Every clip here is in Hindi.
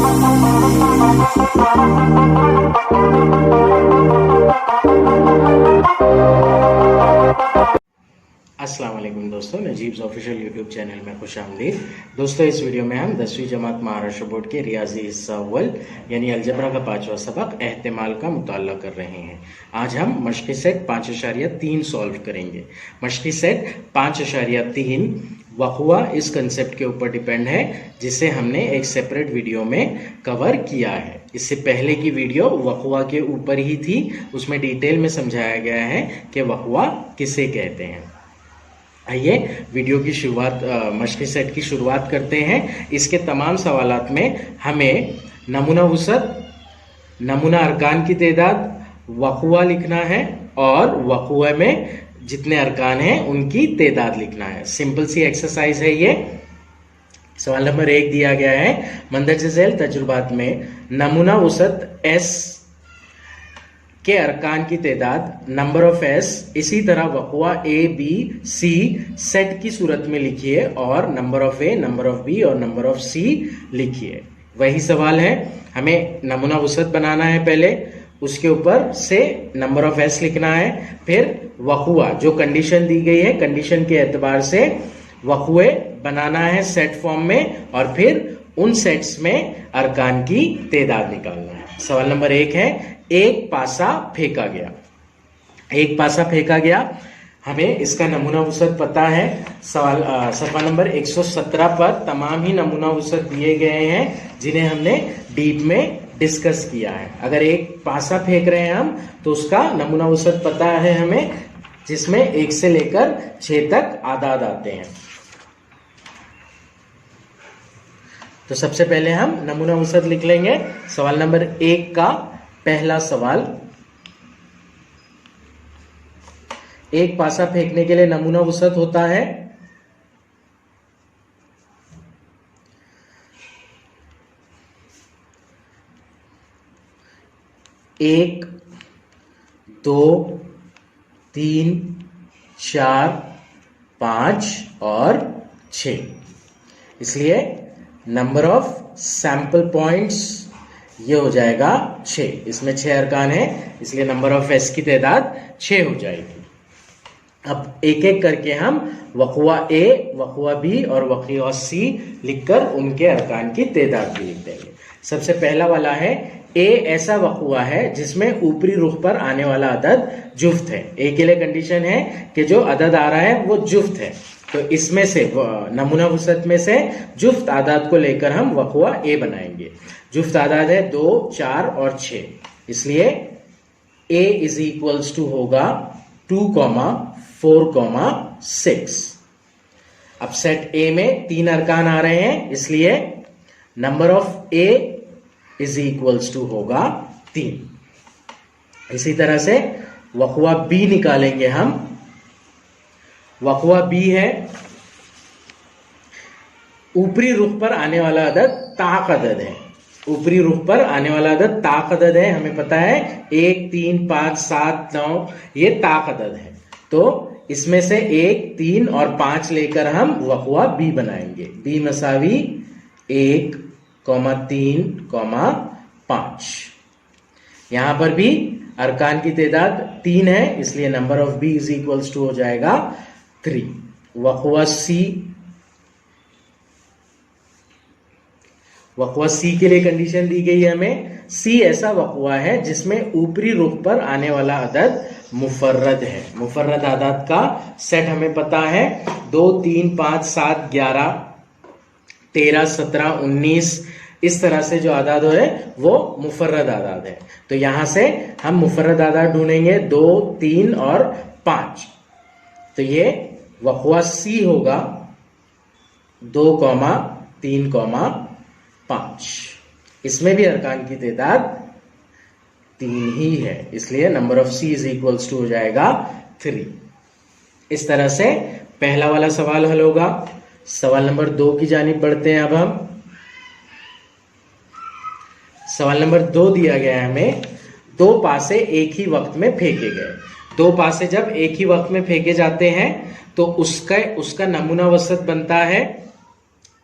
अस्सलाम वालेकुम दोस्तों, नजीब्स ऑफिशियल यूट्यूब चैनल में खुश आमदीद। दोस्तों, इस वीडियो में हम 10वीं जमात महाराष्ट्र बोर्ड के रियाजी हिस्सा अव्वल यानी अलजबरा का 5वां सबक एहतिमाल का मुताला कर रहे हैं। आज हम मश्क़ी सेट 5.3 सॉल्व करेंगे। मश्क़ी सेट 5.3 वक़ुआ इस कंसेप्ट के ऊपर डिपेंड है जिसे हमने एक सेपरेट वीडियो में कवर किया है। इससे पहले की वीडियो वक़ुआ के ऊपर ही थी, उसमें डिटेल में समझाया गया है कि वक़ुआ किसे कहते हैं। आइए वीडियो की शुरुआत मश्क़ी सेट की शुरुआत करते हैं। इसके तमाम सवालात में हमें नमूना वुसअत, नमूना अरकान की तादाद, वक़ुआ लिखना है और वक़ुआ में जितने अरकान हैं उनकी तादाद लिखना है। सिंपल सी एक्सरसाइज है ये। सवाल नंबर 1 दिया गया है, मंदरज झैल तजुर्बात में नमूना वुसअत S के अरकान की तादाद नंबर ऑफ S इसी तरह वक़ुआ A B C सेट की सूरत में लिखिए और number of A, number of B और नंबर ऑफ C लिखिए। वही सवाल है, हमें नमूना वुसअत बनाना है पहले, उसके ऊपर से नंबर ऑफ S लिखना है, फिर वक़ुआ जो कंडीशन दी गई है कंडीशन के एतबार से वक़ुए बनाना है सेट फॉर्म में और फिर उन सेट्स में अरकान की तादाद निकालना है। सवाल नंबर 1 है, एक पासा फेंका गया। एक पासा फेंका गया, हमें इसका नमूना वुसअत पता है। सवाल सफ़ा नंबर 117 पर तमाम ही नमूना वुसअत दिए गए हैं जिन्हें हमने डीप में डिस्कस किया है। अगर एक पासा फेंक रहे हैं हम तो उसका नमूना वुसअत पता है हमें, जिसमें 1 से लेकर 6 तक आदाद आते हैं। तो सबसे पहले हम नमूना वुसअत लिख लेंगे। सवाल नंबर 1 का पहला सवाल, एक पासा फेंकने के लिए नमूना वुसअत होता है 1 2 3 4 5 और 6। इसलिए नंबर ऑफ सैंपल पॉइंट्स ये हो जाएगा 6। इसमें 6 अरकान है, इसलिए नंबर ऑफ S की तादाद 6 हो जाएगी। अब एक एक करके हम वक़ुआ A, वक़ुआ B और वक़ुआ C लिखकर उनके अरकान की तादाद भी लिख देंगे। सबसे पहला वाला है, A ऐसा वक़ुआ है जिसमें ऊपरी रुख पर आने वाला अदद जुफ्त है। A के लिए कंडीशन है कि जो अदद आ रहा है वो जुफ्त है, तो इसमें से नमूना वुसअत में से जुफ्त आदाद को लेकर हम वक़ुआ A बनाएंगे। जुफ्त आदाद है 2, 4 और 6, इसलिए A इज इक्वल्स टू होगा 2, 4, 6। अब सेट A में 3 अरकान आ रहे हैं, इसलिए number of A is equals to होगा 3। इसी तरह से वक़ुआ B निकालेंगे हम। वक़ुआ B है, ऊपरी रुख पर आने वाला अदद ताक अदद है। ऊपरी रुख पर आने वाला अदद ताक अदद है, हमें पता है 1, 3, 5, 7, 9 ये ताक अदद है। तो इसमें से 1, 3 और 5 लेकर हम वक़ुआ B बनाएंगे। B मसावी 1, 3, 5। यहां पर भी अरकान की तादाद 3 है, इसलिए number of B is equals to हो जाएगा 3। वक़ुआ C के लिए कंडीशन दी गई है हमें। C ऐसा वक़ुआ है जिसमें ऊपरी रुख पर आने वाला अदद मुफर्रद है। मुफर्रद आदाद का सेट हमें पता है 2, 3, 5, 7, 11, 13, 17, 19, इस तरह से जो आदाद है वो मुफर्रद आदाद है। तो यहां से हम मुफर्रद आदाद ढूंढेंगे 2, 3 और 5। तो ये वक़ुआ C होगा 2, 3, 5। इसमें भी अरकान की तादाद 3 ही है, इसलिए number of C is equals to हो जाएगा 3। इस तरह से पहला वाला सवाल हल होगा। सवाल नंबर 2 की जानिब बढ़ते हैं। अब हम सवाल नंबर 2 दिया गया है हमें, 2 पासे एक ही वक्त में फेंके गए। 2 पासे जब एक ही वक्त में फेंके जाते हैं तो उसका नमूना वसत बनता है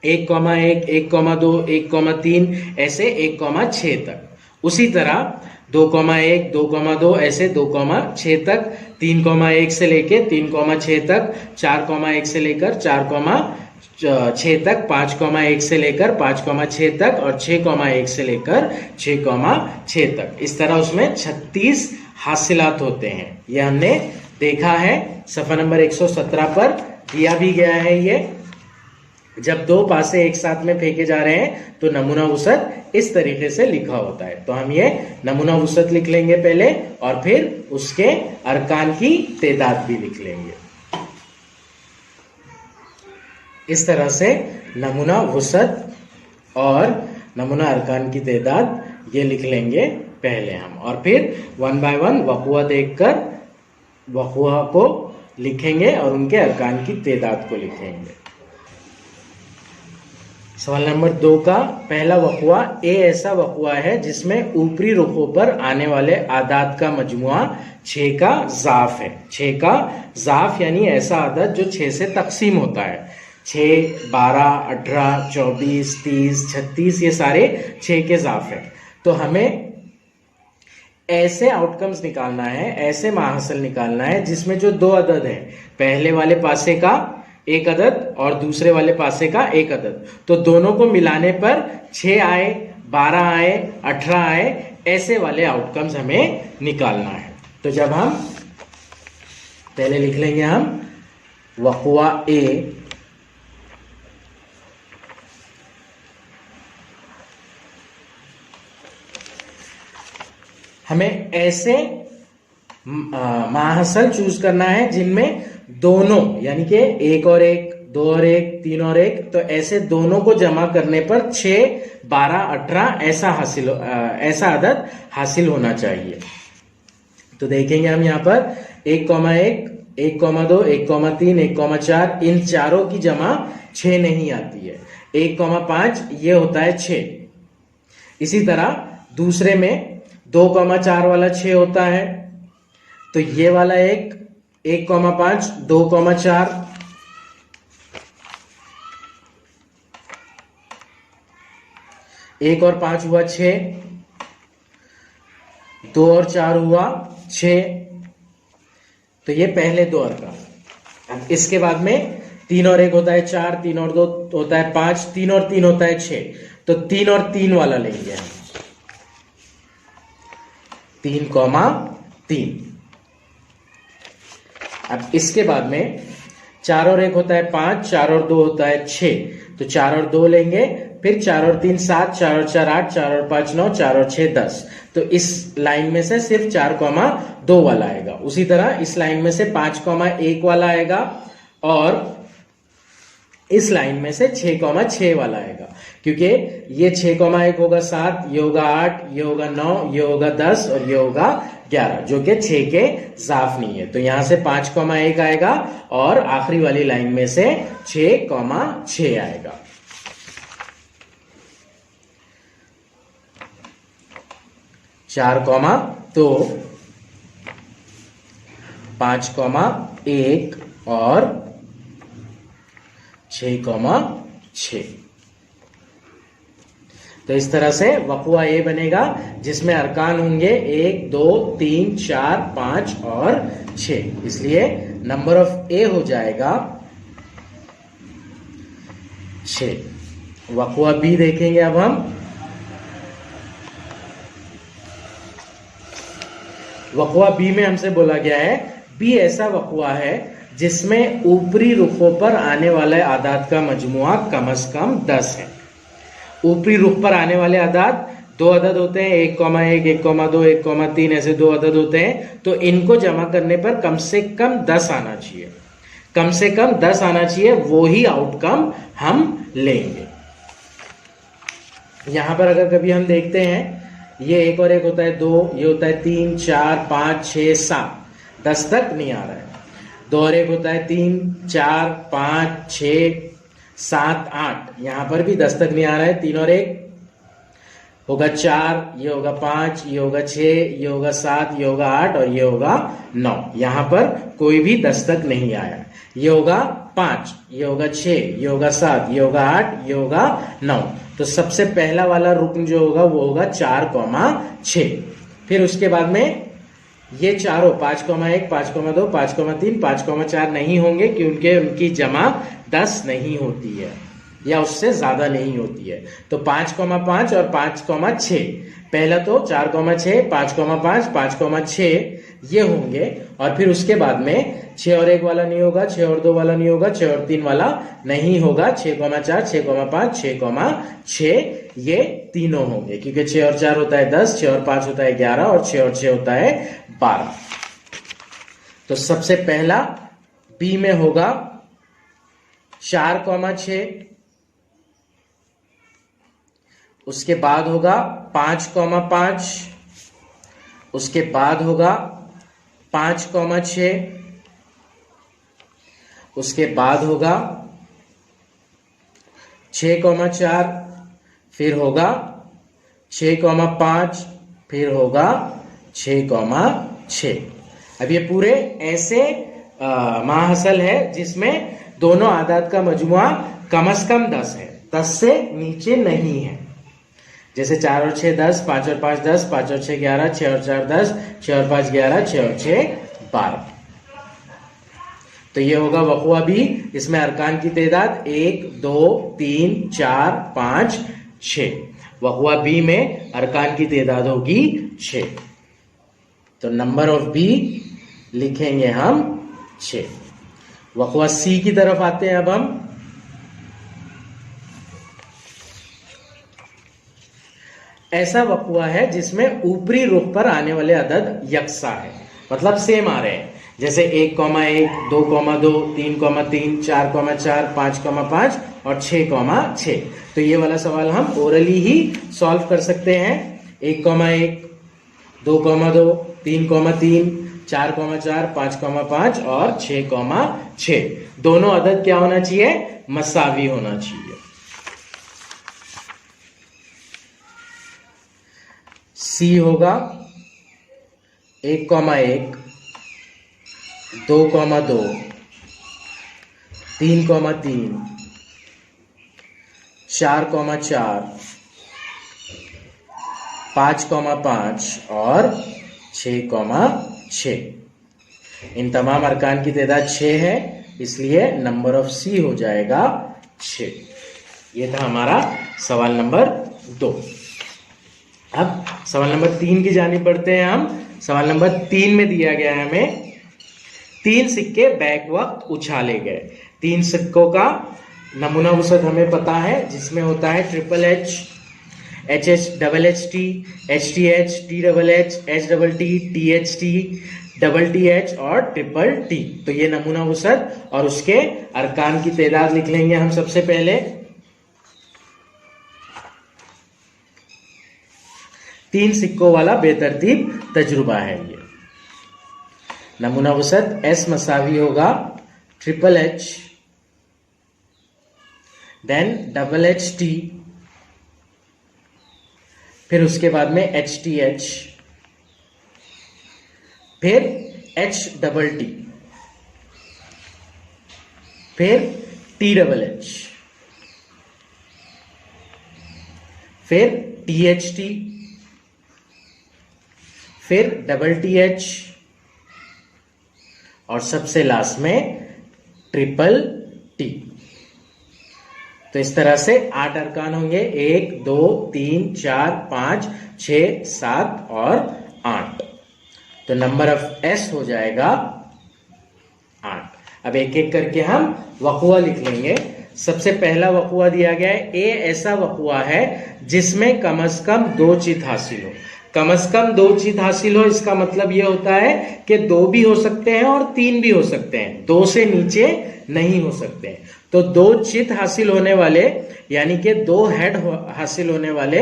1,1, 1,2, 1,3 ऐसे 1,6 तक। उसी तरह 2,1, 2,2 ऐसे 2,6 तक, 3,1 से लेके 3,6 तक, 4,1 से लेकर 4,6 तक, 5,1 से लेकर 5,6 तक और 6,1 से लेकर 6,6 तक। इस तरह उसमें 36 हासिलात होते हैं। ये हमने देखा है, सफा नंबर 117 पर दिया भी गया है। ये जब दो पासे एक साथ में फेंके जा रहे हैं तो नमूना वुसअत इस तरीके से लिखा होता है। तो हम ये नमूना वुसअत लिख लेंगे पहले और फिर उसके अरकान की तादाद भी लिख लेंगे। इस तरह से नमूना वुसअत और नमूना अरकान की तादाद ये लिख लेंगे पहले हम, और फिर 1 बाय 1 वक़ुआ देखकर वक़ुआ को लिखेंगे और उनके अरकान की तादाद को लिखेंगे। सवाल नंबर 2 का पहला वक़ुआ, ए ऐसा वक़ुआ है जिसमें ऊपरी रुखों पर आने वाले आदाद का मजमुआ 6 का ज़ाफ है। 6 का ज़ाफ यानी ऐसा आदद जो 6 से तकसीम होता है। 6, 12, 18, 24, 30, 36 ये सारे 6 के ज़ाफ है। तो हमें ऐसे आउटकम्स निकालना है, ऐसे माहसल निकालना है जिसमें जो दो अदद हैं, पहले वाले पासे का एक अदद और दूसरे वाले पासे का एक अदद, तो दोनों को मिलाने पर 6 आए, 12 आए, 18 आए, ऐसे वाले आउटकम्स हमें निकालना है। तो जब हम पहले लिख लेंगे हम वक़ुआ ए, हमें ऐसे माहसल चूज करना है जिनमें दोनों यानी कि 1 और 1, 2 और 1, 3 और 1, तो ऐसे दोनों को जमा करने पर 6, 12, 18 ऐसा अदद हासिल होना चाहिए। तो देखेंगे हम यहाँ पर 1,1, 1,2, 1,3, 1,4 इन चारों की जमा 6 नहीं आती है। 1,5 ये होता है 6। इसी तरह दूसरे में 2,4 वाला 6 होता है, तो ये वाला 1,5, 2,4, 1 और 5 हुआ 6, 2 और 4 हुआ 6, तो ये पहले दो अरकान। अब इसके बाद में 3 और 1 होता है 4, 3 और 2 होता है 5, 3 और 3 होता है 6, तो 3 और 3 वाला लेंगे हम, 3,3। अब इसके बाद में 4 और 1 होता है 5, 4 और 2 होता है 6, तो 4 और 2 लेंगे, फिर 4 और 3 7, 4 और 4 8, 4 और 5 9, 4 और 6 10, तो इस लाइन में से सिर्फ 4,2 वाला आएगा। उसी तरह इस लाइन में से 5,1 वाला आएगा और इस लाइन में से 6,6 वाला आएगा, क्योंकि ये 6,1 होगा 7, ये होगा 8, ये होगा 9, ये होगा 10 और ये होगा 11, जो कि 6 के ज़ाफ नहीं है। तो यहां से 5,1 आएगा और आखिरी वाली लाइन में से 6,6 आएगा। चार 2, 5,1 और 6,6। तो इस तरह से वक़ुआ ए बनेगा जिसमें अरकान होंगे 1, 2, 3, 4, 5 और 6, इसलिए नंबर ऑफ ए हो जाएगा 6। वक़ुआ बी देखेंगे अब हम। वक़ुआ बी में हमसे बोला गया है बी ऐसा वक़ुआ है जिसमें ऊपरी रुखों पर आने वाले आदाद का मजमुआ कम से कम 10 है। ऊपरी रुख पर आने वाले आदाद दो अदद होते हैं, 1,1, 1,2, 1,3 ऐसे दो अदद होते हैं, तो इनको जमा करने पर कम से कम 10 आना चाहिए। कम से कम 10 आना चाहिए, वो ही आउटकम हम लेंगे। यहां पर अगर कभी हम देखते हैं ये 1 और 1 होता है 2, ये होता है 3, 4, 5, 6, 7, 10 तक नहीं आ रहा है। 2 और 1 होता है 3, 4, 5, 6, 7, 8, यहां पर भी 10 तक नहीं आ रहा है। 3 और 1 होगा 4, ये होगा 5, ये होगा 6, ये होगा 7, ये होगा 8 और ये होगा 9, यहां पर कोई भी 10 तक नहीं आया। ये होगा 5, ये होगा 6, ये होगा 7, ये होगा 8, ये होगा 9। तो सबसे पहला वाला रुकन जो होगा वो होगा 4,6। फिर उसके बाद में ये चारों 5,1, 5,2, 5,3, 5,4 नहीं होंगे क्योंकि उनकी जमा 10 नहीं होती है या उससे ज्यादा नहीं होती है। तो 5,5 और 5,6, पहला तो 4,6, 5,5, 5,6 ये होंगे, और फिर उसके बाद में 6 और 1 वाला नहीं होगा, 6 और 2 वाला नहीं होगा, 6 और 3 वाला नहीं होगा, 6,4, 6,5, 6,6 ये तीनों होंगे, क्योंकि 6 और 4 होता है 10, 6 और 5 होता है 11 और 6 और 6 होता है 12। तो सबसे पहला बी में होगा 4,6, उसके बाद होगा 5,5, उसके बाद होगा 5,6, उसके बाद होगा 6,4, फिर होगा 6,5, फिर होगा 6,6। अब ये पूरे ऐसे महाहसल है जिसमें दोनों आदाद का मजमुआ कम से कम 10 है, 10 से नीचे नहीं है। जैसे 4 और 6 10, 5 और 5 10, 5 और 6 11, 6 और 4 10, 6 और 5 11, 6 और 6 12। तो ये होगा वक़ुआ बी। इसमें अरकान की तादाद 1 2 3 4 5 6। वक़ुआ बी में अरकान की तादाद होगी 6। तो नंबर ऑफ बी लिखेंगे हम 6। वक़ुआ सी की तरफ आते हैं अब हम। ऐसा वक़ुआ है जिसमें ऊपरी रुख पर आने वाले अदद यकसा है, मतलब सेम आ रहे हैं, जैसे 1,1, 2,2, 3,3, 4,4, 5,5 और 6,6। तो ये वाला सवाल हम ओरली ही सॉल्व कर सकते हैं। 1,1, 2,2, 3,3, 4,4, 5,5 और 6,6। दोनों अदद क्या होना चाहिए? मसावी होना चाहिए। सी होगा 1,1, 2,2, 3,3, 4,4, 5,5 और 6,6। इन तमाम अरकान की तादाद 6 है, इसलिए नंबर ऑफ सी हो जाएगा 6। ये था हमारा सवाल नंबर 2। अब सवाल नंबर 3 की जानिब बढ़ते हैं हम। सवाल नंबर 3 में दिया गया है हमें 3 सिक्के बैक वक्त उछाले गए। 3 सिक्कों का नमूना वसत हमें पता है, जिसमें होता है triple H, H H double H T, H T H, T double H double T H T, double T H और ट्रिपल टी। तो ये नमूना वसत और उसके अरकान की तादाद लिख लेंगे हम सबसे पहले। 3 सिक्कों वाला बेतरतीब तजुर्बा है ये। नमूना वसत एस मसावी होगा triple H, then double H T, फिर उसके बाद में एच टी एच, फिर एच डबल टी, फिर टी डबल एच, फिर टी एच टी, फिर डबल टी एच और सबसे लास्ट में ट्रिपल टी। तो इस तरह से 8 अरकान होंगे, 1 2 3 4 5 6 7 और 8। तो नंबर ऑफ एस हो जाएगा 8। अब एक एक करके हम वक़ुआ लिख लेंगे। सबसे पहला वक़ुआ दिया गया है, ए ऐसा वक़ुआ है जिसमें कम से कम 2 चीज हासिल हो। कम से कम 2 चीज हासिल हो, इसका मतलब यह होता है कि 2 भी हो सकते हैं और 3 भी हो सकते हैं, 2 से नीचे नहीं हो सकते हैं। तो 2 चित हासिल होने वाले, यानी कि 2 हेड हासिल होने वाले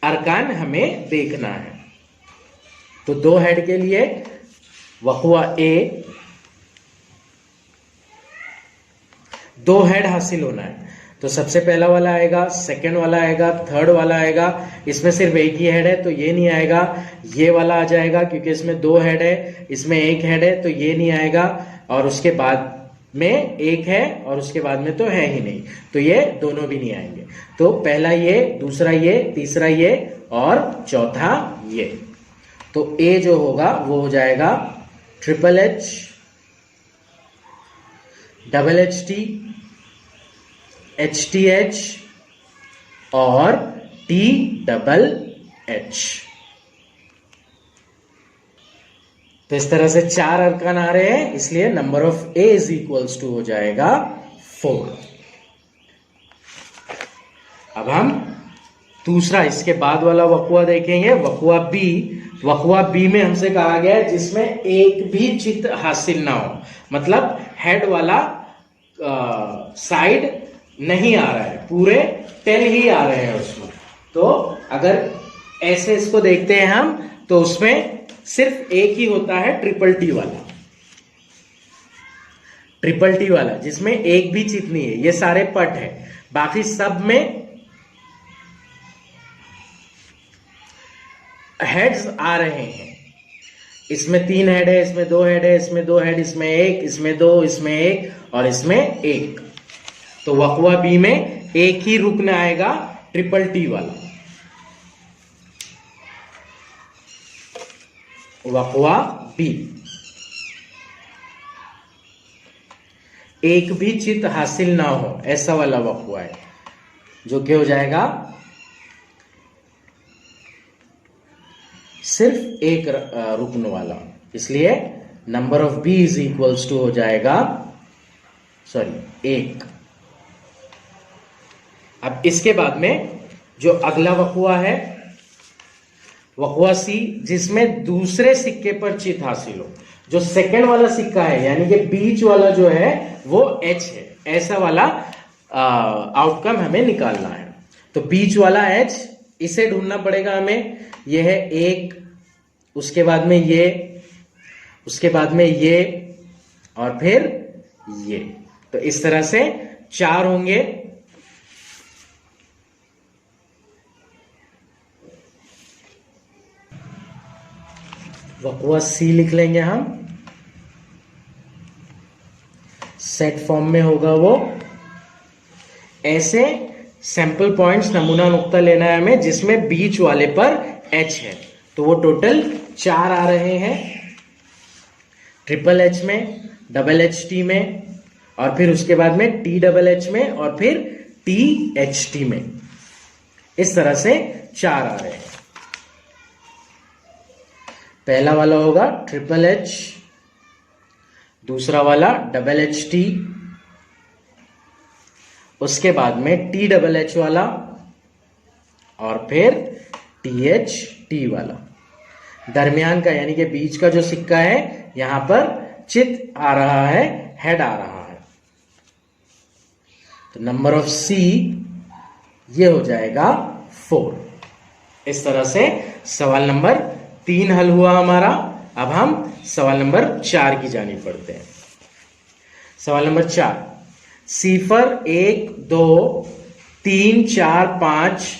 अरकान हमें देखना है। तो 2 हेड के लिए वक़ुआ ए 2 हेड हासिल होना है। तो सबसे पहला वाला आएगा, सेकंड वाला आएगा, थर्ड वाला आएगा। इसमें सिर्फ एक ही हेड है तो ये नहीं आएगा। ये वाला आ जाएगा क्योंकि इसमें 2 हेड है, इसमें 1 हेड है तो ये नहीं आएगा। और उसके बाद में एक है और उसके बाद में तो है ही नहीं, तो ये दोनों भी नहीं आएंगे। तो पहला ये, दूसरा ये, तीसरा ये और चौथा ये। तो ए जो होगा वो हो जाएगा triple H, double H T, H T H और टी डबल एच। तो इस तरह से 4 अरकान आ रहे हैं, इसलिए number of A is equals to हो जाएगा 4। अब हम दूसरा इसके बाद वाला वकुआ देखेंगे, वकुआ बी। वकुआ बी में हमसे कहा गया है जिसमें एक भी चित्त हासिल ना हो, मतलब हेड वाला साइड नहीं आ रहा है, पूरे टेल ही आ रहे हैं उसमें। तो अगर ऐसे इसको देखते हैं हम, तो उसमें सिर्फ एक ही होता है ट्रिपल टी वाला, ट्रिपल टी वाला जिसमें एक भी चित नहीं है, ये सारे पट है। बाकी सब में हेड्स आ रहे हैं, इसमें 3 हेड है, इसमें 2 हेड है, इसमें 2 हेड, इसमें 1, इसमें 2, इसमें 1 और इसमें 1। तो वकुआ बी में एक ही रुकन आएगा ट्रिपल टी वाला, वकुआ बी। एक भी चित्त हासिल ना हो ऐसा वाला वकुआ है, जो कि हो जाएगा सिर्फ एक रुकन वाला, इसलिए number of B is equals to हो जाएगा 1। अब इसके बाद में जो अगला वकुआ है वकुआ सी, जिसमें दूसरे सिक्के पर चित हासिल हो। जो सेकंड वाला सिक्का है यानी कि बीच वाला जो है वो एच है, ऐसा वाला आउटकम हमें निकालना है। तो बीच वाला एच, इसे ढूंढना पड़ेगा हमें। यह है 1, उसके बाद में ये, उसके बाद में ये और फिर ये। तो इस तरह से 4 होंगे। वकुआ सी लिख लेंगे हम, सेट फॉर्म में होगा वो। ऐसे सैंपल पॉइंट्स, नमूना नुक्ता लेना है हमें जिसमें बीच वाले पर एच है। तो वो टोटल 4 आ रहे हैं, ट्रिपल एच में, डबल एच टी में और फिर उसके बाद में टी डबल एच में और फिर टी एच टी में। इस तरह से 4 आ रहे हैं। पहला वाला होगा ट्रिपल एच, दूसरा वाला डबल एच टी, उसके बाद में टी डबल एच वाला और फिर टी एच टी वाला। दरमियान का यानी कि बीच का जो सिक्का है यहां पर चित आ रहा है, हेड आ रहा है। तो नंबर ऑफ सी ये हो जाएगा 4। इस तरह से सवाल नंबर 3 हल हुआ हमारा। अब हम सवाल नंबर 4 की जानिब पढ़ते हैं। सवाल नंबर 4, सिफर 1, 2, 3, 4, 5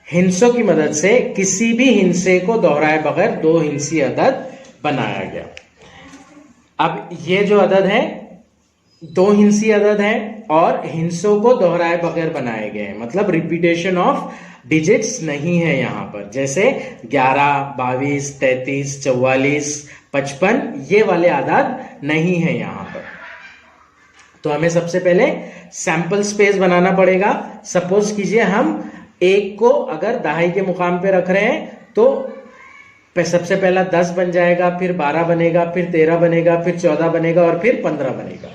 हिंसों की मदद से किसी भी हिंसे को दोहराए बगैर 2 हिंसी अदद बनाया गया। अब ये जो अदद है 2 हिंसी अदद है और हिंसों को दोहराए बगैर बनाए गए हैं, मतलब रिपीटेशन ऑफ डिजिट्स नहीं है यहां पर। जैसे 11, 22, 33, 44, 55 ये वाले आदाद नहीं है यहां पर। तो हमें सबसे पहले सैंपल स्पेस बनाना पड़ेगा। सपोज कीजिए हम 1 को अगर दहाई के मुकाम पे रख रहे हैं तो सबसे पहला 10 बन जाएगा, फिर 12 बनेगा, फिर 13 बनेगा, फिर 14 बनेगा और फिर 15 बनेगा।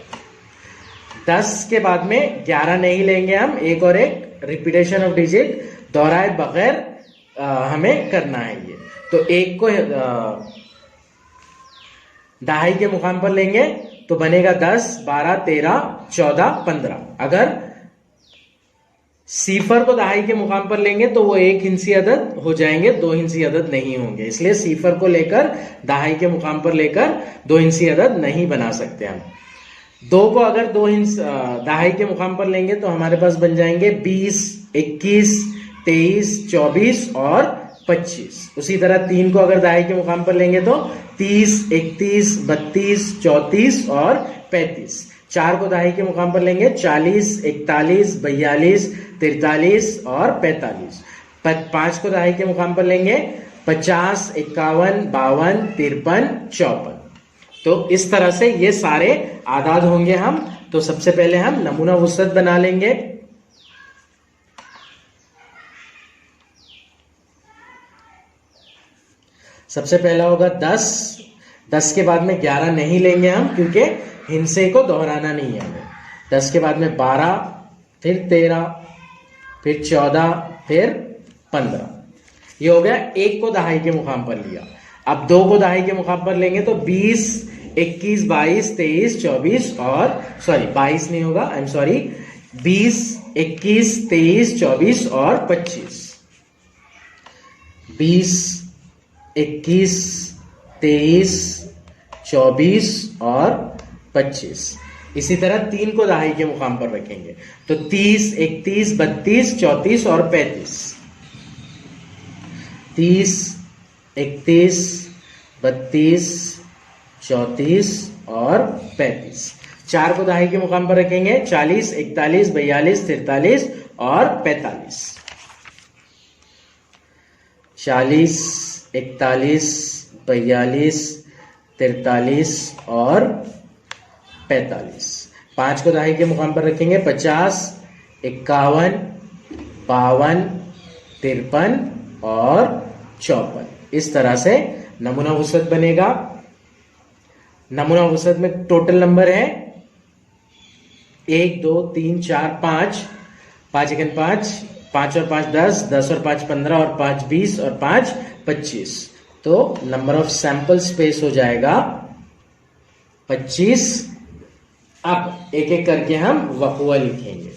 10 के बाद में 11 नहीं लेंगे हम, एक और एक रिपीटेशन ऑफ डिजिट दोहराए बगैर हमें करना है ये। तो 1 को दहाई के मुकाम पर लेंगे तो बनेगा 10, 12, 13, 14, 15। अगर सिफर को दहाई के मुकाम पर लेंगे तो वो 1 हिंसी अदद हो जाएंगे, 2 हिंसी अदद नहीं होंगे। इसलिए सिफर को लेकर दहाई के मुकाम पर लेकर 2 हिंसी अदद नहीं बना सकते हम। 2 को अगर 2 दहाई के मुकाम पर लेंगे तो हमारे पास बन जाएंगे 20, 21, 23, 24 और 25। उसी तरह 3 को अगर दहाई के मुकाम पर लेंगे तो 30, 31, 32, 34 और 35। 4 को दहाई के मुकाम पर लेंगे 40, 41, 42, 43 और 45। 5 को दहाई के मुकाम पर लेंगे 50, 51, 52, 53, 54। तो इस तरह से ये सारे आदाद होंगे हम। तो सबसे पहले हम नमूना वुसअत बना लेंगे। सबसे पहला होगा 10। 10 के बाद में 11 नहीं लेंगे हम, क्योंकि हिंसे को दोहराना नहीं है हमें। 10 के बाद में 12, फिर 13, फिर 14, फिर 15। ये हो गया। 1 को दहाई के मुकाम पर लिया। अब 2 को दहाई के मुकाम पर लेंगे तो 20, 21, 22, 23, 24 और 22 नहीं होगा, आई एम सॉरी, 20, 21, 23, 24 और 25। 20, 21, 23, 24 और 25। इसी तरह 3 को दहाई के मुकाम पर रखेंगे तो 30, 31, 32, 34 और 35। 30, 31, 32, 34 और 35। 4 को दहाई के मुकाम पर रखेंगे 40, 41, 42, 43 और 45। 40, 41, 42, 43 और 45। 5 को दहाई के मुकाम पर रखेंगे 50, 51, 52, 53 और 54। इस तरह से नमूना वुसअत बनेगा। नमूना वुसअत में टोटल नंबर है 1, 2, 3, 4, 5, 5 1 5, 5 और 5 10, 10 और 5 15 और 5 20 और 5 25। तो नंबर ऑफ सैंपल स्पेस हो जाएगा 25। अब एक एक करके हम वक़ुआ लिखेंगे।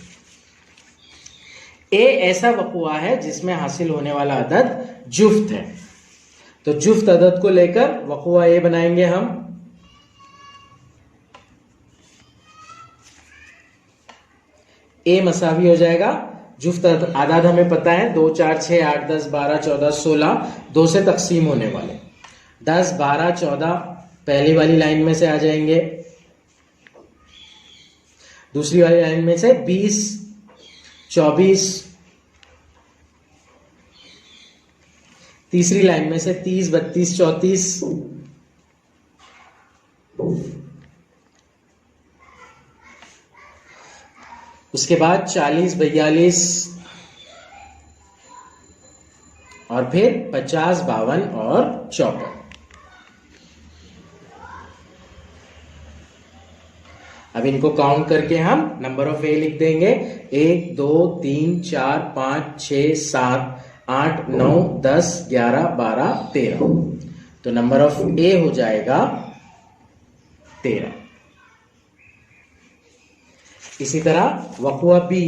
ए ऐसा वक़ुआ है जिसमें हासिल होने वाला अदद जुफ्त है। तो जुफ्त अदद को लेकर वक़ुआ ए बनाएंगे हम। ए मसावी हो जाएगा, जुफ्त आदाद हमें पता है 2, 4, 6, 8, 10, 12, 14, 16, 2 से तकसीम होने वाले। 10, 12, 14 पहली वाली लाइन में से आ जाएंगे। दूसरी वाली लाइन में से 20, 24, तीसरी लाइन में से 30, 32, 34, उसके बाद 40, 42 और फिर 50, 52 और 54। अब इनको काउंट करके हम नंबर ऑफ ए लिख देंगे। 1, 2, 3, 4, 5, 6, 7, 8, 9, 10, 11, 12, 13। तो नंबर ऑफ ए हो जाएगा 13। इसी तरह वक़ुआ बी।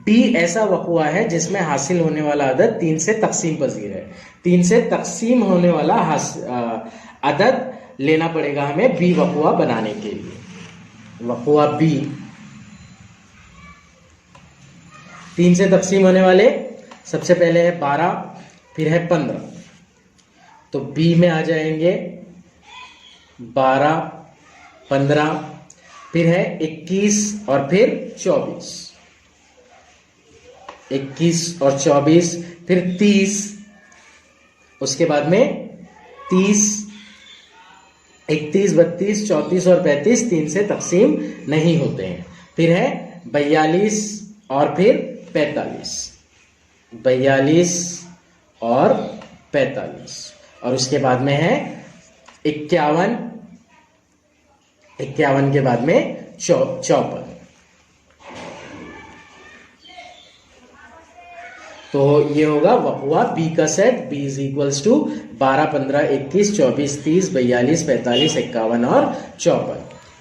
बी ऐसा वक़ुआ है जिसमें हासिल होने वाला अदद 3 से तकसीम पजीर है। 3 से तकसीम होने वाला अदद लेना पड़ेगा हमें बी वक़ुआ बनाने के लिए। वक़ुआ बी 3 से तकसीम होने वाले सबसे पहले है 12, फिर है 15। तो बी में आ जाएंगे 12, 15, फिर है 21 और फिर 24। 21 और 24, फिर 30, उसके बाद में 30, 31, 32, 34 और 35 3 से तकसीम नहीं होते हैं। फिर है 42 और फिर 45। 42 और 45 और उसके बाद में है 51, 51 के बाद में 54। तो ये होगा वक़ुआ बी का set. B is equals to 12, 15, 21, 24, 30, 42, 45, 51 और 54।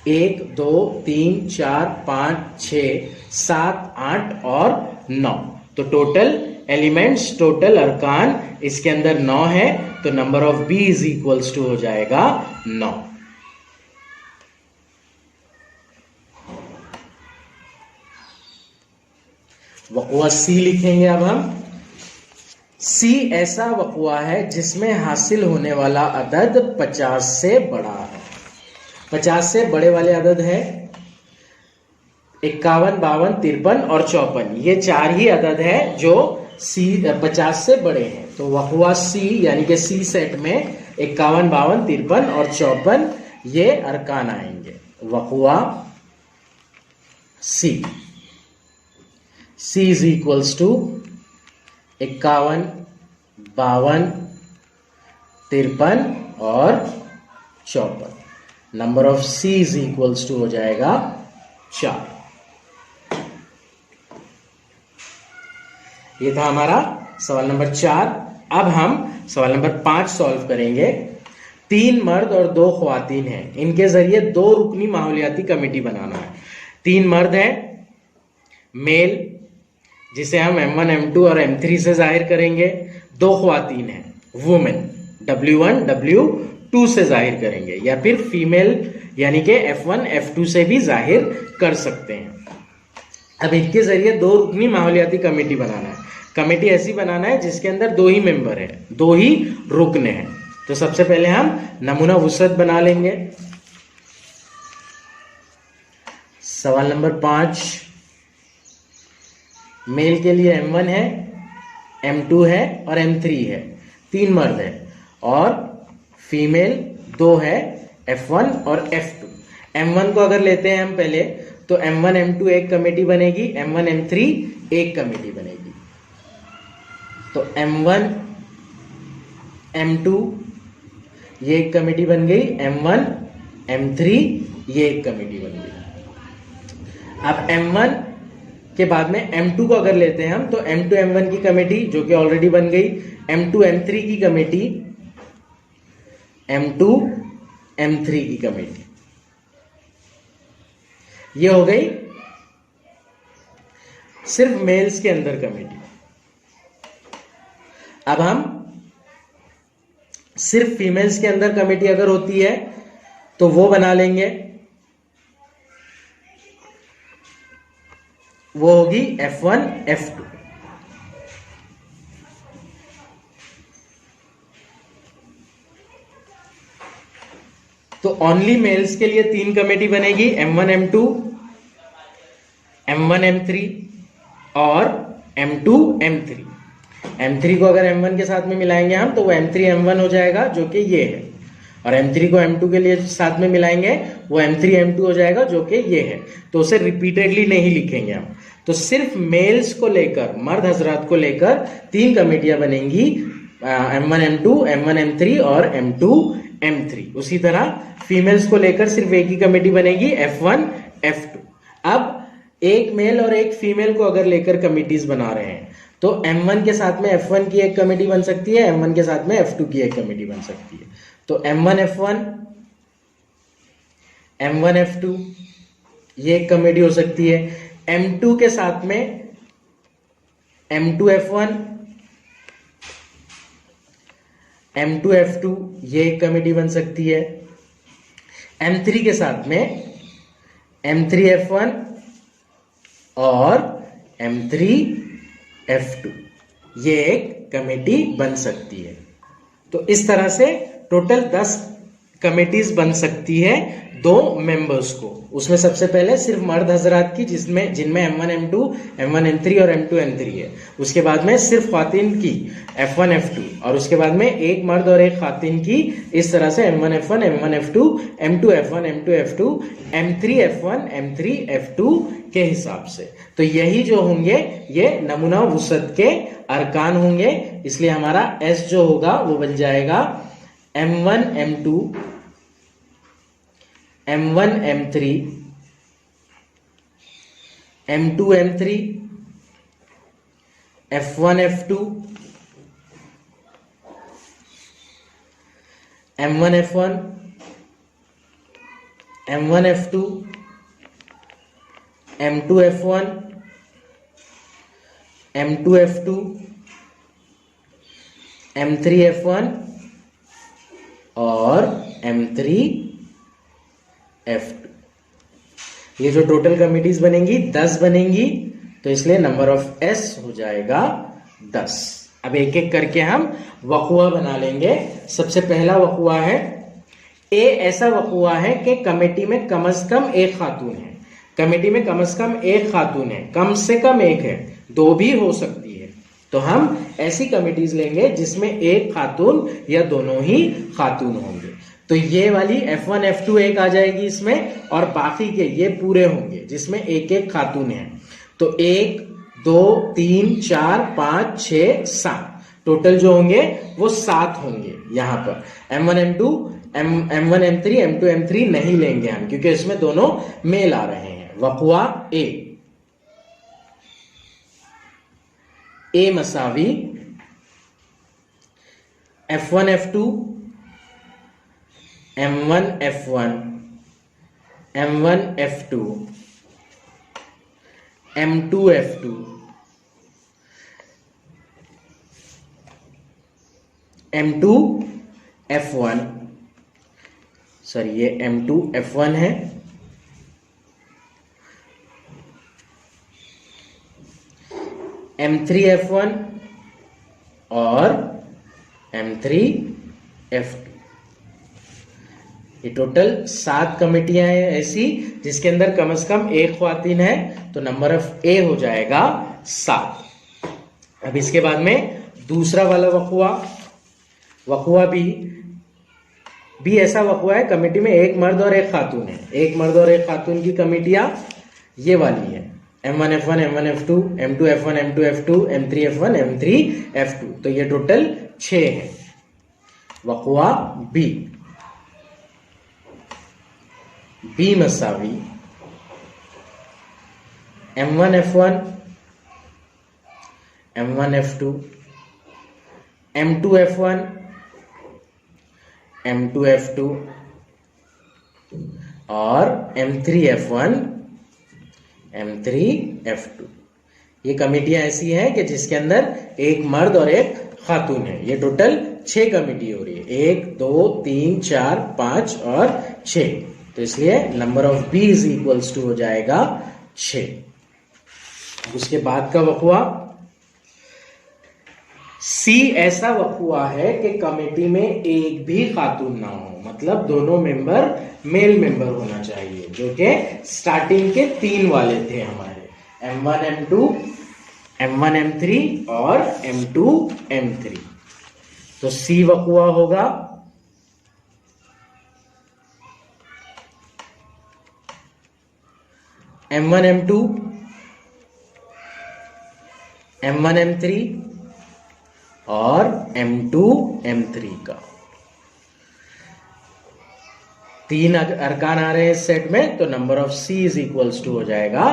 1, 2, 3, 4, 5, 6, 7, 8 और 9। तो टोटल एलिमेंट्स, टोटल अरकान इसके अंदर 9 है। तो number of B is equals to हो जाएगा 9। वक़ुआ सी लिखेंगे अब हम। सी ऐसा वक़्वा है जिसमें हासिल होने वाला अदद 50 से बड़ा है। 50 से बड़े वाले अदद है 51, 52, 53 और 54। ये चार ही अदद है जो सी 50 से बड़े हैं। तो वक़्वा सी यानी कि सी सेट में 51, 52, 53 और 54 ये अरकान आएंगे। वक़्वा C, C is equals to 51, 52, 53 और 54। Number of C is equals to हो जाएगा 4। ये था हमारा सवाल नंबर 4। अब हम सवाल नंबर 5 सॉल्व करेंगे। 3 मर्द और 2 ख्वातीन हैं, इनके जरिए 2 रुकनी माहौलियाती कमेटी बनाना है। 3 मर्द हैं मेल, जिसे हम M1, M2 और M3 से जाहिर करेंगे। 2 ख्वातीन हैं वुमेन, W1, W2 से जाहिर करेंगे, या फिर फीमेल यानी कि F1, F2 से भी जाहिर कर सकते हैं। अब इनके जरिए 2 रुकनी माहौलियाती कमेटी बनाना है। कमेटी ऐसी बनाना है जिसके अंदर 2 ही मेंबर है, 2 ही रुकने हैं। तो सबसे पहले हम नमूना वुसअत बना लेंगे। सवाल नंबर 5, मेल के लिए M1 है, M2 है और M3 है। 3 मर्द है और फीमेल 2 है, F1 और F2। M1 को अगर लेते हैं हम पहले, तो M1, M2 एक कमेटी बनेगी, M1, M3 एक कमेटी बनेगी। तो M1, M2 ये एक कमेटी बन गई, M1, M3 ये एक कमेटी बन गई। अब M1 के बाद में M2 को अगर लेते हैं हम, तो M2, M1 की कमेटी जो कि ऑलरेडी बन गई, M2, M3 की कमेटी, M2, M3 की कमेटी, ये हो गई सिर्फ मेल्स के अंदर कमेटी। अब हम सिर्फ फीमेल्स के अंदर कमेटी अगर होती है तो वो बना लेंगे, वो होगी F1, F2। तो ओनली मेल्स के लिए 3 कमेटी बनेगी, M1, M2, M1, M3 और M2, M3। M3 को अगर M1 के साथ में मिलाएंगे हम, तो वो M3, M1 हो जाएगा जो कि ये है, और M3 को M2 के लिए साथ में मिलाएंगे वो M3, M2 हो जाएगा जो कि ये है। तो उसे रिपीटेडली नहीं लिखेंगे हम, तो सिर्फ मेल्स को लेकर, मर्द हजरात को लेकर 3 कमेटियां बनेंगी, M1, M2, M1, M3 और M2, M3। उसी तरह फीमेल्स को लेकर सिर्फ एक ही कमेटी बनेगी, F1, F2। अब एक मेल और एक फीमेल को अगर लेकर कमेटीज बना रहे हैं, तो M1 के साथ में F1 की एक कमेटी बन सकती है, M1 के साथ में F2 की एक कमेटी बन सकती है। तो M1, F1, M1, F2 ये एक कमेटी हो सकती है। M2 के साथ में M2, F1, M2, F2 ये एक कमेटी बन सकती है। M3 के साथ में M3, F1 और M3, F2 ये एक कमेटी बन सकती है। तो इस तरह से टोटल 10 कमेटीज बन सकती है 2 मेंबर्स को। उसमें सबसे पहले सिर्फ मर्द हजरात की, जिनमें M1, M2, M1, M3 और M2, M3 है। उसके बाद में सिर्फ खातिन की F1, F2, और उसके बाद में एक मर्द और एक खातिन की। इस तरह से M1, F1, M1, F2, M2, F1, M2, F2, M3, F1, M3, F2 के हिसाब से। तो यही जो होंगे ये नमूना वुसअत के अरकान होंगे। इसलिए हमारा S जो होगा वो बन जाएगा M1, M2, M1, M3, M2, M3, F1, F2, M1, F1, M1, F2, M2, F1, M2, F2, M3, F1 और M3, F2। ये जो टोटल कमिटीज बनेंगी 10 बनेंगी, तो इसलिए नंबर ऑफ S हो जाएगा 10। अब एक एक करके हम वक़ुआ बना लेंगे। सबसे पहला वक़ुआ है, ए ऐसा वक़ुआ है कि कमेटी में कम से कम एक खातून है। कमेटी में कम से कम एक खातून है, कम से कम एक है, दो भी हो सकती है। तो हम ऐसी कमिटीज लेंगे जिसमें एक खातून या दोनों ही खातून होंगे। तो ये वाली F1 F2 एक आ जाएगी इसमें, और बाकी के ये पूरे होंगे जिसमें एक एक खातून है। तो 1 2 3 4 5 6 7 टोटल जो होंगे वो 7 होंगे। यहाँ पर M1 M2 M1 M3 M2 M3 नहीं लेंगे हम, क्योंकि इसमें दोनों मेल आ रहे हैं। वक़ुआ ए मसावी F1 F2 M1 F1 M1 F2 M2 F2 M2 F1, sorry ये M2 F1 है, M3 F1 और M3 F2। ये टोटल 7 कमेटियां हैं ऐसी जिसके अंदर कम से कम एक ख्वातीन है। तो नंबर ऑफ ए हो जाएगा 7। अब इसके बाद में दूसरा वाला वक़ुआ भी ऐसा वक़ुआ है, कमेटी में एक मर्द और एक खातून है। एक मर्द और एक खातून की कमेटियां ये वाली है, M1 F1 M1 F2 M2 F1 M2 F2 M3 F1 M3 F2। तो ये टोटल 6 है। वक़ुआ B मसावी M1 F1 M1 F2 M2 F1 M2 F2 और M3 F1 M3 F2। ये कमेटियां ऐसी हैं कि जिसके अंदर एक मर्द और एक खातून है। ये टोटल 6 कमेटी हो रही है, 1 2 3 4 5 और 6। तो इसलिए number of B is equals to हो जाएगा 6। उसके बाद का वक़ुआ सी ऐसा वक़ुआ है कि कमेटी में एक भी खातून ना हो, मतलब दोनों मेंबर मेल मेंबर होना चाहिए, जो कि स्टार्टिंग के 3 वाले थे हमारे, M1 M2 M1 M3 और M2 M3। तो सी वक़ुआ होगा M1 M2 M1 M3 और M2 M3 का 3 अरकान आ रहे हैं इस सेट में। तो number of C is equals to हो जाएगा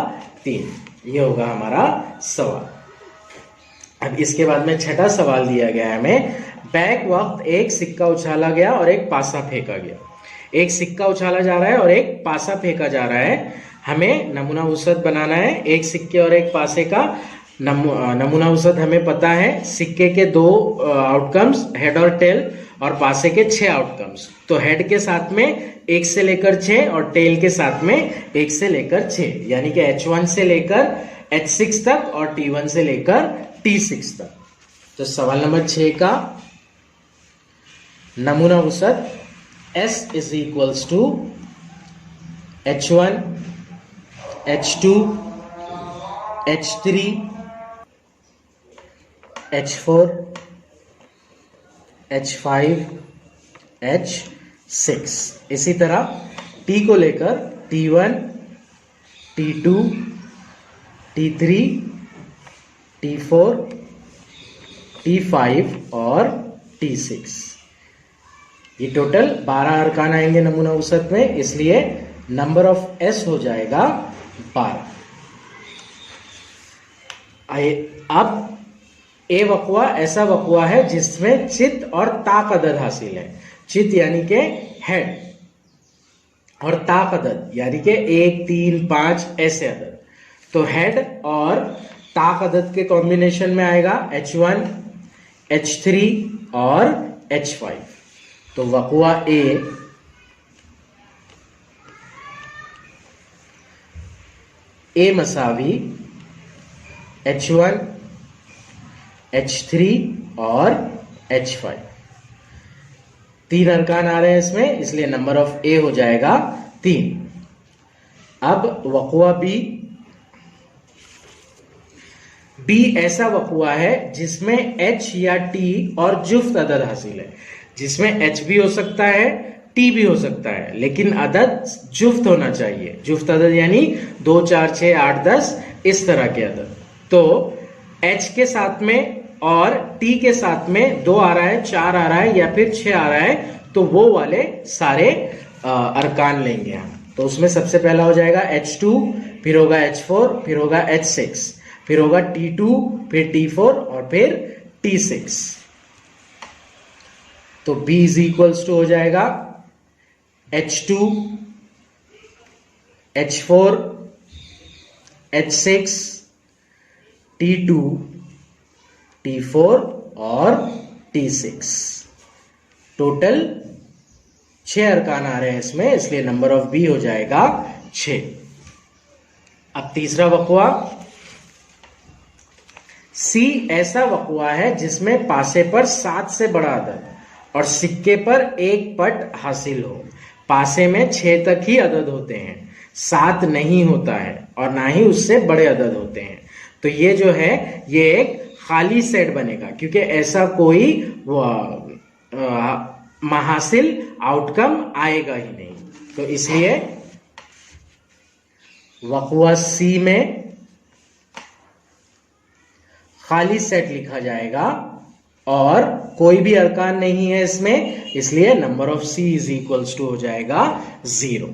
3। ये होगा हमारा सवाल। अब इसके बाद में छठा सवाल दिया गया है हमें, बैक वक्त एक सिक्का उछाला गया और एक पासा फेंका गया। एक सिक्का उछाला जा रहा है और एक पासा फेंका जा रहा है। हमें नमूना वसत बनाना है। एक सिक्के और एक पासे का नमूना वसत हमें पता है। सिक्के के 2 आउटकम्स, हेड और टेल, और पासे के 6 आउटकम्स। तो हेड के साथ में 1 से लेकर 6 और टेल के साथ में 1 से लेकर 6, यानी कि H1 से लेकर H6 तक और T1 से लेकर T6 तक। तो सवाल नंबर 6 का नमूना वसत S is equals to H1 H2 H3 H4 H5 H6। इसी तरह T को लेकर T1 T2 T3 T4 T5 और T6। ये टोटल 12 अरकान आएंगे नमूना वसत में, इसलिए नंबर ऑफ S हो जाएगा 12। अब ए वक़ुआ ऐसा वक़ुआ है जिसमें चित और ताक अदद हासिल है। चित यानी के हेड, और ताक अदद यानी के 1 3 5 ऐसे अदद। तो हेड और ताक अदद के कॉम्बिनेशन में आएगा H1 H3 और H5। तो वक़ुआ ए मसावी H1 H3 और H5। 3 अरकान आ रहे हैं इसमें, इसलिए नंबर ऑफ ए हो जाएगा 3। अब वक़ुआ बी ऐसा वक़ुआ है जिसमें H या T और जुफ्त अदद हासिल है, जिसमें H भी हो सकता है, T भी हो सकता है, लेकिन अदद जुफ्त होना चाहिए। जुफ्त अदद यानी 2, 4, 6, 8, 10 इस तरह के अदद। तो H के साथ में और T के साथ में 2 आ रहा है, 4 आ रहा है या फिर 6 आ रहा है, तो वो वाले सारे अरकान लेंगे हम। तो उसमें सबसे पहला हो जाएगा H2, फिर होगा H4, फिर होगा H6, फिर होगा T2, फिर T4 और फिर T6। तो B इज इक्वल्स टू हो जाएगा H2, H4, H6, T2, T4 और T6। टोटल 6 अरकान आ रहे हैं इसमें, इसलिए नंबर ऑफ बी हो जाएगा 6। अब तीसरा वक़ुआ सी ऐसा वक़ुआ है जिसमें पासे पर 7 से बड़ा अदद और सिक्के पर 1 पट हासिल हो। पासे में 6 तक ही अदद होते हैं, 7 नहीं होता है और ना ही उससे बड़े अदद होते हैं। तो ये जो है ये एक खाली सेट बनेगा, क्योंकि ऐसा कोई महासिल आउटकम आएगा ही नहीं। तो इसलिए वक़ुआ सी में खाली सेट लिखा जाएगा और कोई भी अरकान नहीं है इसमें, इसलिए number of C is equals to हो जाएगा 0।